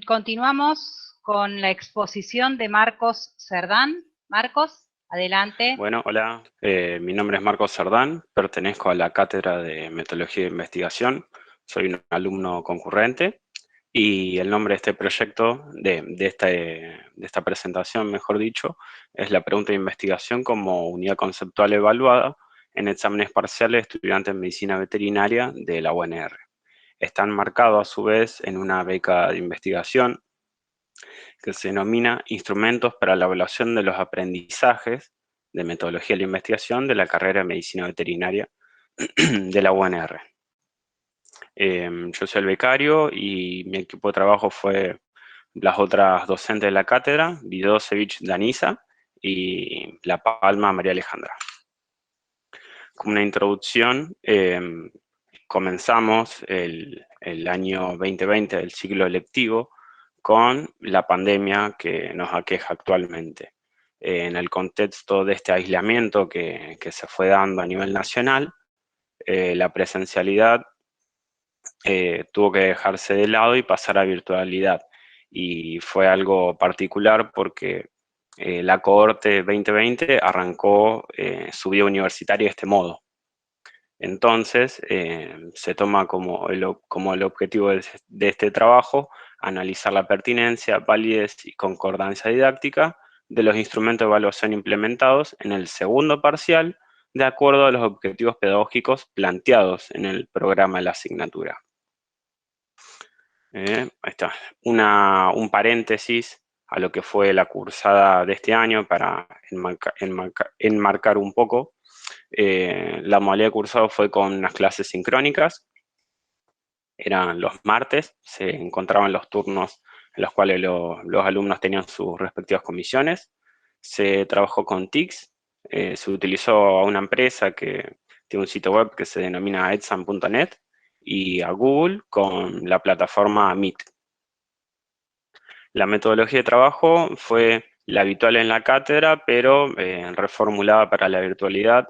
Continuamos con la exposición de Marcos Cerdán. Marcos, adelante. Bueno, hola, mi nombre es Marcos Cerdán, pertenezco a la Cátedra de Metodología de Investigación, soy un alumno concurrente y el nombre de este proyecto, de esta presentación, mejor dicho, es la pregunta de investigación como unidad conceptual evaluada en exámenes parciales de estudiantes en medicina veterinaria de la UNR. Están marcados a su vez en una beca de investigación que se denomina Instrumentos para la Evaluación de los Aprendizajes de Metodología de la Investigación de la carrera de Medicina Veterinaria de la UNR. Yo soy el becario y mi equipo de trabajo fue las otras docentes de la cátedra, Vidosevich Danisa y La Palma María Alejandra. Como una introducción, comenzamos el año 2020 del ciclo lectivo con la pandemia que nos aqueja actualmente. En el contexto de este aislamiento que se fue dando a nivel nacional, la presencialidad tuvo que dejarse de lado y pasar a virtualidad. Y fue algo particular porque la cohorte 2020 arrancó su vida universitaria de este modo. Entonces, se toma como el objetivo de este trabajo analizar la pertinencia, validez y concordancia didáctica de los instrumentos de evaluación implementados en el segundo parcial de acuerdo a los objetivos pedagógicos planteados en el programa de la asignatura. Ahí está, un paréntesis a lo que fue la cursada de este año para enmarcar un poco. La modalidad de cursado fue con unas clases sincrónicas, eran los martes, se encontraban los turnos en los cuales los alumnos tenían sus respectivas comisiones, se trabajó con TICS, se utilizó a una empresa que tiene un sitio web que se denomina exam.net y a Google con la plataforma Meet. La metodología de trabajo fue la habitual en la cátedra, pero reformulada para la virtualidad.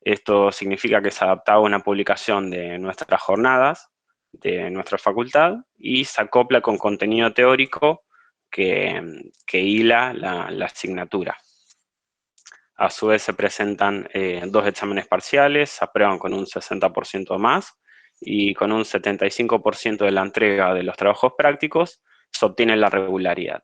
Esto significa que se adaptaba a una publicación de nuestras jornadas, de nuestra facultad, y se acopla con contenido teórico que hila la asignatura. A su vez se presentan 2 exámenes parciales, se aprueban con un 60% más, y con un 75% de la entrega de los trabajos prácticos se obtiene la regularidad.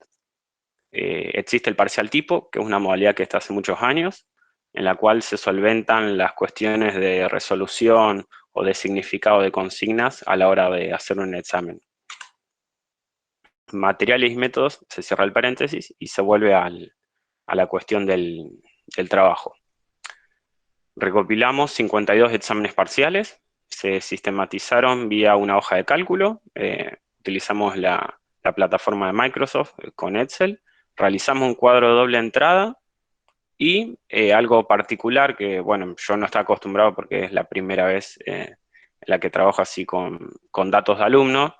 Existe el parcial tipo, que es una modalidad que está hace muchos años, en la cual se solventan las cuestiones de resolución o de significado de consignas a la hora de hacer un examen. Materiales y métodos, se cierra el paréntesis y se vuelve a la cuestión del trabajo. Recopilamos 52 exámenes parciales, se sistematizaron vía una hoja de cálculo, utilizamos la plataforma de Microsoft con Excel, realizamos un cuadro de doble entrada y algo particular que, bueno, yo no estaba acostumbrado porque es la primera vez en la que trabajo así con datos de alumnos,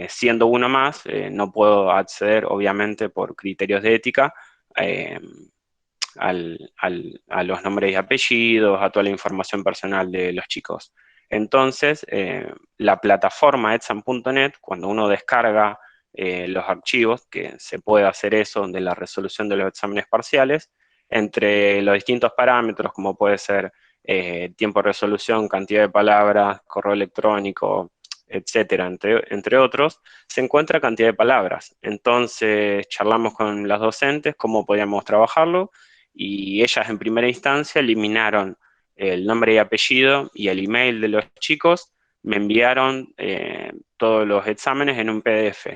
siendo uno más, no puedo acceder, obviamente, por criterios de ética, a los nombres y apellidos, a toda la información personal de los chicos. Entonces, la plataforma exam.net, cuando uno descarga los archivos, que se puede hacer eso de la resolución de los exámenes parciales, entre los distintos parámetros, como puede ser tiempo de resolución, cantidad de palabras, correo electrónico, etcétera, entre otros, se encuentra cantidad de palabras. Entonces, charlamos con las docentes cómo podíamos trabajarlo, y ellas en primera instancia eliminaron el nombre y apellido y el email de los chicos, me enviaron todos los exámenes en un PDF,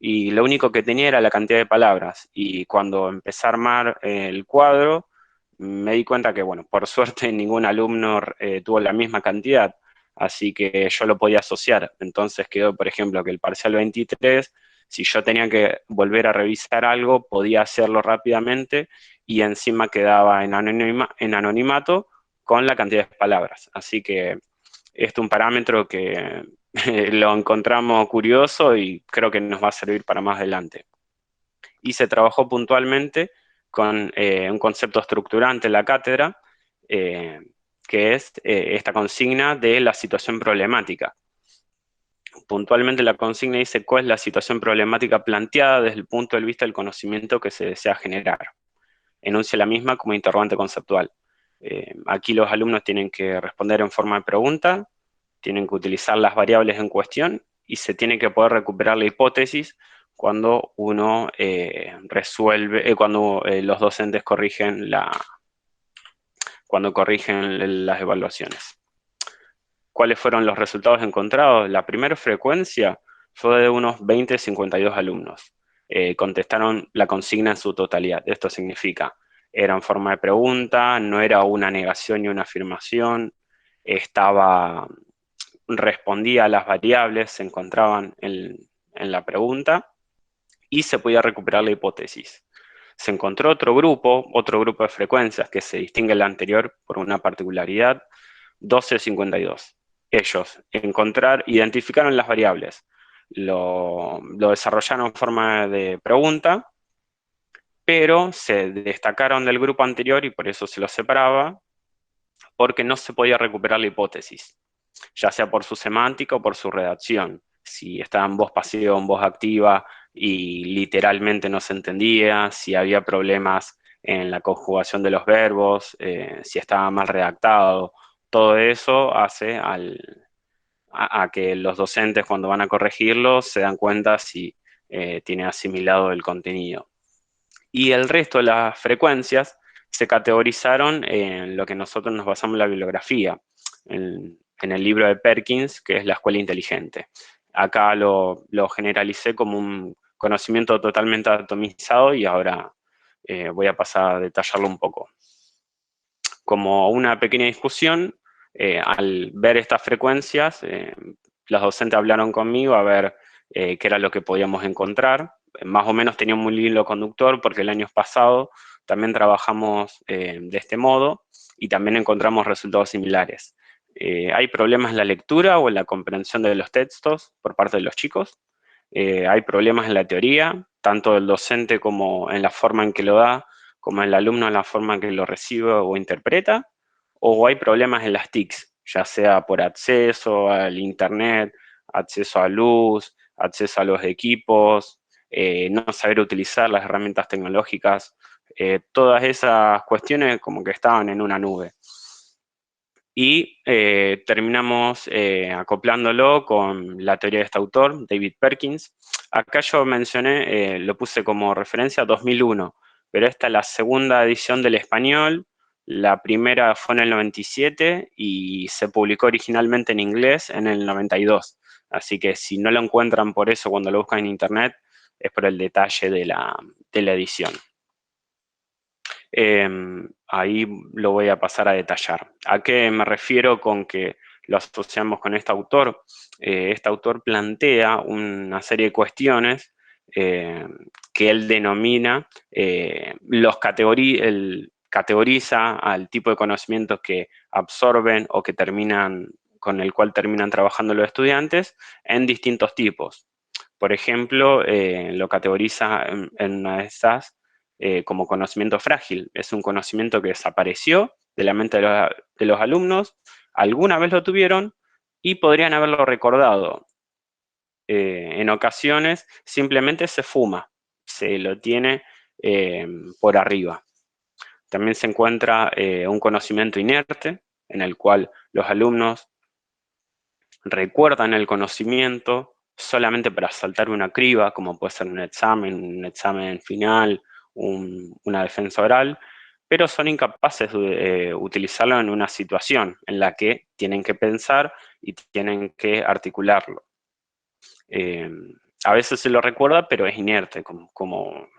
y lo único que tenía era la cantidad de palabras, y cuando empecé a armar el cuadro, me di cuenta que, bueno, por suerte ningún alumno tuvo la misma cantidad, así que yo lo podía asociar. Entonces quedó, por ejemplo, que el parcial 23, si yo tenía que volver a revisar algo, podía hacerlo rápidamente, y encima quedaba en anonimato con la cantidad de palabras. Así que este es un parámetro que lo encontramos curioso y creo que nos va a servir para más adelante. Y se trabajó puntualmente con un concepto estructurante en la cátedra, que es esta consigna de la situación problemática. Puntualmente la consigna dice cuál es la situación problemática planteada desde el punto de vista del conocimiento que se desea generar. Enuncia la misma como interrogante conceptual. Aquí los alumnos tienen que responder en forma de pregunta, tienen que utilizar las variables en cuestión y se tiene que poder recuperar la hipótesis cuando uno resuelve, cuando los docentes corrigen cuando corrigen las evaluaciones. ¿Cuáles fueron los resultados encontrados? La primera frecuencia fue de unos 52 alumnos. Contestaron la consigna en su totalidad. Esto significa, era en forma de pregunta, no era una negación ni una afirmación, respondía a las variables, se encontraban en la pregunta y se podía recuperar la hipótesis. Se encontró otro grupo de frecuencias que se distingue del anterior por una particularidad, 1252. Ellos identificaron las variables, lo desarrollaron en forma de pregunta, pero se destacaron del grupo anterior y por eso se los separaba, porque no se podía recuperar la hipótesis, ya sea por su semántica o por su redacción. Si estaba en voz pasiva o en voz activa y literalmente no se entendía, si había problemas en la conjugación de los verbos, si estaba mal redactado, todo eso hace a que los docentes cuando van a corregirlo se dan cuenta si tiene asimilado el contenido. Y el resto de las frecuencias se categorizaron en lo que nosotros nos basamos en la bibliografía, en el libro de Perkins, que es La Escuela Inteligente. Acá lo generalicé como un conocimiento totalmente atomizado y ahora voy a pasar a detallarlo un poco. Como una pequeña discusión, al ver estas frecuencias, los docentes hablaron conmigo a ver qué era lo que podíamos encontrar. Más o menos tenía un muy hilo conductor porque el año pasado también trabajamos de este modo y también encontramos resultados similares. Hay problemas en la lectura o en la comprensión de los textos por parte de los chicos. Hay problemas en la teoría, tanto del docente como en la forma en que lo da, como el alumno en la forma en que lo recibe o interpreta, o hay problemas en las TICs, ya sea por acceso al internet, acceso a luz, acceso a los equipos, no saber utilizar las herramientas tecnológicas, todas esas cuestiones como que estaban en una nube. Y terminamos acoplándolo con la teoría de este autor, David Perkins. Acá yo mencioné, lo puse como referencia 2001, pero esta es la segunda edición del español, la primera fue en el 97 y se publicó originalmente en inglés en el 92. Así que si no lo encuentran por eso cuando lo buscan en internet, es por el detalle de la edición. Ahí lo voy a pasar a detallar. ¿A qué me refiero con que lo asociamos con este autor? Este autor plantea una serie de cuestiones que él denomina, categoriza al tipo de conocimientos que absorben o que con el cual terminan trabajando los estudiantes en distintos tipos. Por ejemplo, lo categoriza en una de esas como conocimiento frágil. Es un conocimiento que desapareció de la mente de los alumnos, alguna vez lo tuvieron y podrían haberlo recordado. En ocasiones simplemente se fuma, se lo tiene por arriba. También se encuentra un conocimiento inerte, en el cual los alumnos recuerdan el conocimiento solamente para saltar una criba, como puede ser un examen final, una defensa oral, pero son incapaces de utilizarlo en una situación en la que tienen que pensar y tienen que articularlo. A veces se lo recuerda, pero es inerte, como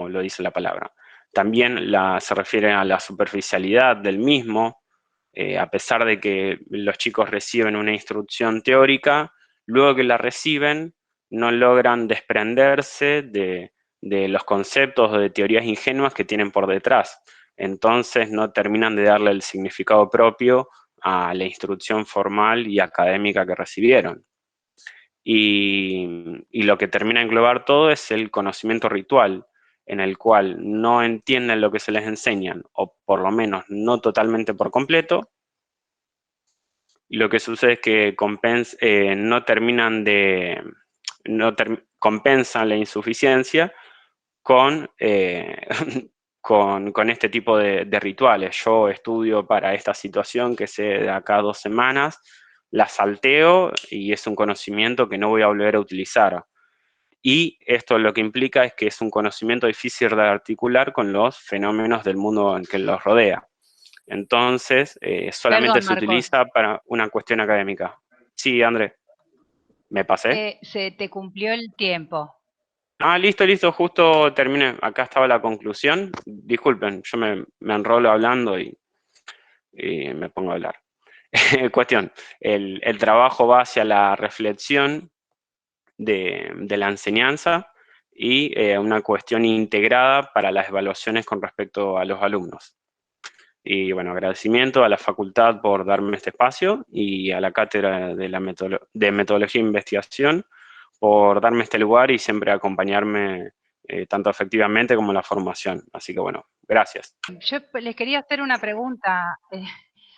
lo dice la palabra. También se refiere a la superficialidad del mismo, a pesar de que los chicos reciben una instrucción teórica, luego que la reciben no logran desprenderse de los conceptos o de teorías ingenuas que tienen por detrás. Entonces no terminan de darle el significado propio a la instrucción formal y académica que recibieron. Y lo que termina de englobar todo es el conocimiento ritual, en el cual no entienden lo que se les enseñan, o por lo menos no totalmente por completo, lo que sucede es que no terminan compensan la insuficiencia con, con este tipo de rituales. Yo estudio para esta situación que sé de acá a 2 semanas, la salteo y es un conocimiento que no voy a volver a utilizar. Y esto lo que implica es que es un conocimiento difícil de articular con los fenómenos del mundo en que los rodea. Entonces, solamente Perdón, se Marcos. utiliza para una cuestión académica. Sí, André, ¿me pasé? Se te cumplió el tiempo. Ah, listo, listo, justo terminé. Acá estaba la conclusión. Disculpen, yo me enrolo hablando y me pongo a hablar. Cuestión, el trabajo va hacia la reflexión de la enseñanza y una cuestión integrada para las evaluaciones con respecto a los alumnos. Y bueno, agradecimiento a la facultad por darme este espacio y a la cátedra de metodología e investigación por darme este lugar y siempre acompañarme tanto efectivamente como en la formación. Así que bueno, gracias. Yo les quería hacer una pregunta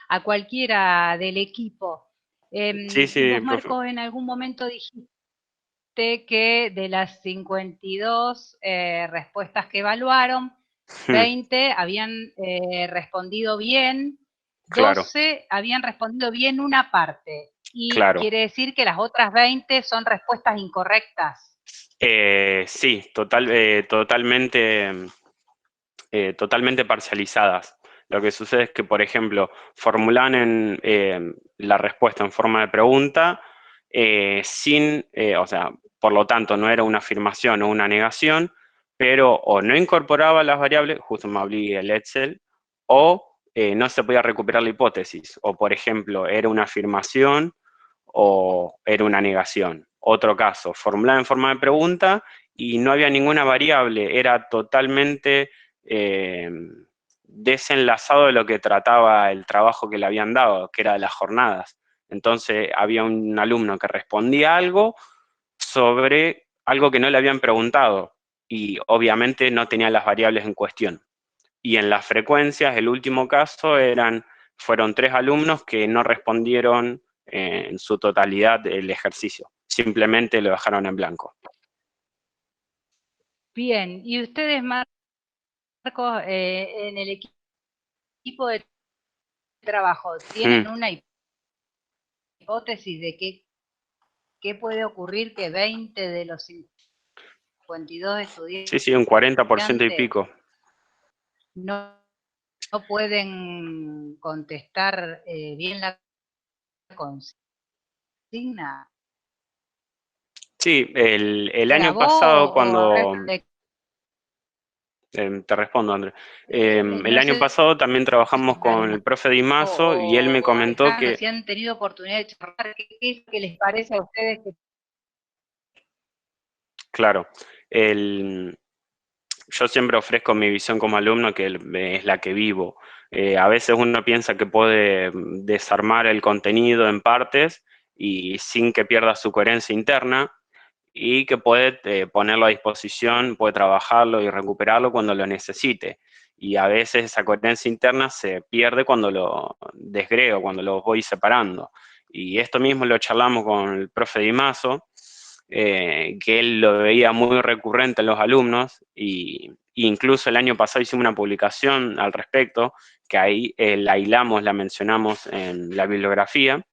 a cualquiera del equipo. Sí, Vos, sí, profe. Marcos, en algún momento dijiste que de las 52 respuestas que evaluaron, Hmm, 20 habían respondido bien, claro, 12 habían respondido bien una parte. Y claro. quiere decir que las otras 20 son respuestas incorrectas. Sí, totalmente parcializadas. Lo que sucede es que, por ejemplo, formulan la respuesta en forma de pregunta o sea, por lo tanto, no era una afirmación o una negación, pero o no incorporaba las variables, justo me abrí el Excel, o no se podía recuperar la hipótesis, o por ejemplo, era una afirmación o era una negación. Otro caso, formulada en forma de pregunta y no había ninguna variable, era totalmente eh, desenlazado de lo que trataba el trabajo que le habían dado, que era de las jornadas. Entonces había un alumno que respondía algo sobre algo que no le habían preguntado y obviamente no tenía las variables en cuestión. Y en las frecuencias, el último caso fueron 3 alumnos que no respondieron en su totalidad el ejercicio, simplemente lo dejaron en blanco. Bien, y ustedes, Marcos, en el equipo de trabajo, Mm, ¿tienen una hipótesis de qué puede ocurrir que 20 de los 52 sí, sí, un 40% y estudiantes pico. no, no pueden contestar bien la consigna? Sí, el ¿Sea año vos pasado o al cuando, resto de, te respondo, André. El no año sé pasado también si trabajamos con el profe Di Mazo y él me o comentó Alejandro, que, si han tenido oportunidad de charlar, ¿qué es lo que les parece a ustedes que claro, yo siempre ofrezco mi visión como alumno, que es la que vivo. A veces uno piensa que puede desarmar el contenido en partes y sin que pierda su coherencia interna y que puede ponerlo a disposición, puede trabajarlo y recuperarlo cuando lo necesite. Y a veces esa coherencia interna se pierde cuando lo desgrego, cuando lo voy separando. Y esto mismo lo charlamos con el profe Di Mazo, que él lo veía muy recurrente en los alumnos y incluso el año pasado hicimos una publicación al respecto, que ahí la hilamos, la mencionamos en la bibliografía,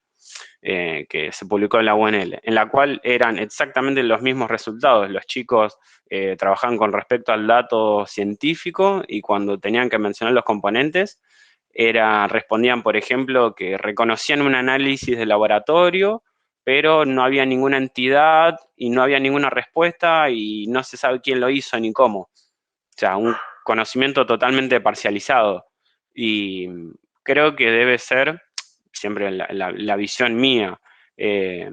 que se publicó en la UNL, en la cual eran exactamente los mismos resultados. Los chicos trabajaban con respecto al dato científico y cuando tenían que mencionar los componentes, respondían, por ejemplo, que reconocían un análisis de laboratorio, pero no había ninguna entidad y no había ninguna respuesta y no se sabe quién lo hizo ni cómo. O sea, un conocimiento totalmente parcializado. Y creo que debe ser, siempre la visión mía, eh,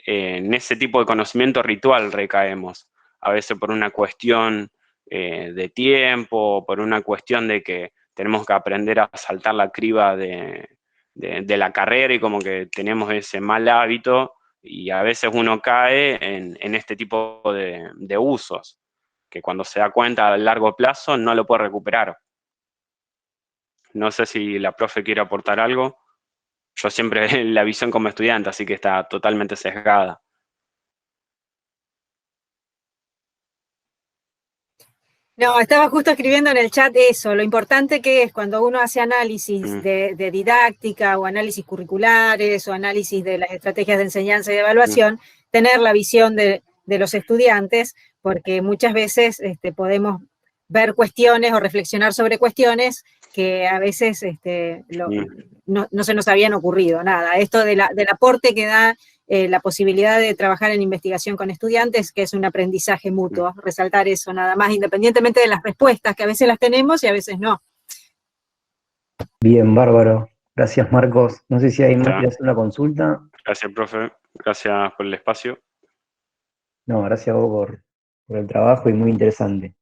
en ese tipo de conocimiento ritual recaemos. A veces por una cuestión de tiempo, por una cuestión de que tenemos que aprender a saltar la criba de la carrera y como que tenemos ese mal hábito y a veces uno cae en este tipo de usos, que cuando se da cuenta a largo plazo no lo puede recuperar. No sé si la profe quiere aportar algo. yo siempre la visión como estudiante, así que está totalmente sesgada. No, estaba justo escribiendo en el chat eso, lo importante que es cuando uno hace análisis de didáctica o análisis curriculares o análisis de las estrategias de enseñanza y de evaluación, tener la visión de los estudiantes, porque muchas veces podemos ver cuestiones o reflexionar sobre cuestiones que a veces no se nos habían ocurrido, nada. Esto del aporte que da la posibilidad de trabajar en investigación con estudiantes, que es un aprendizaje mutuo, resaltar eso nada más, independientemente de las respuestas, que a veces las tenemos y a veces no. Bien, bárbaro. Gracias, Marcos. No sé si alguien más quiere hacer una consulta. Gracias, profe. Gracias por el espacio. No, gracias a vos por el trabajo y muy interesante.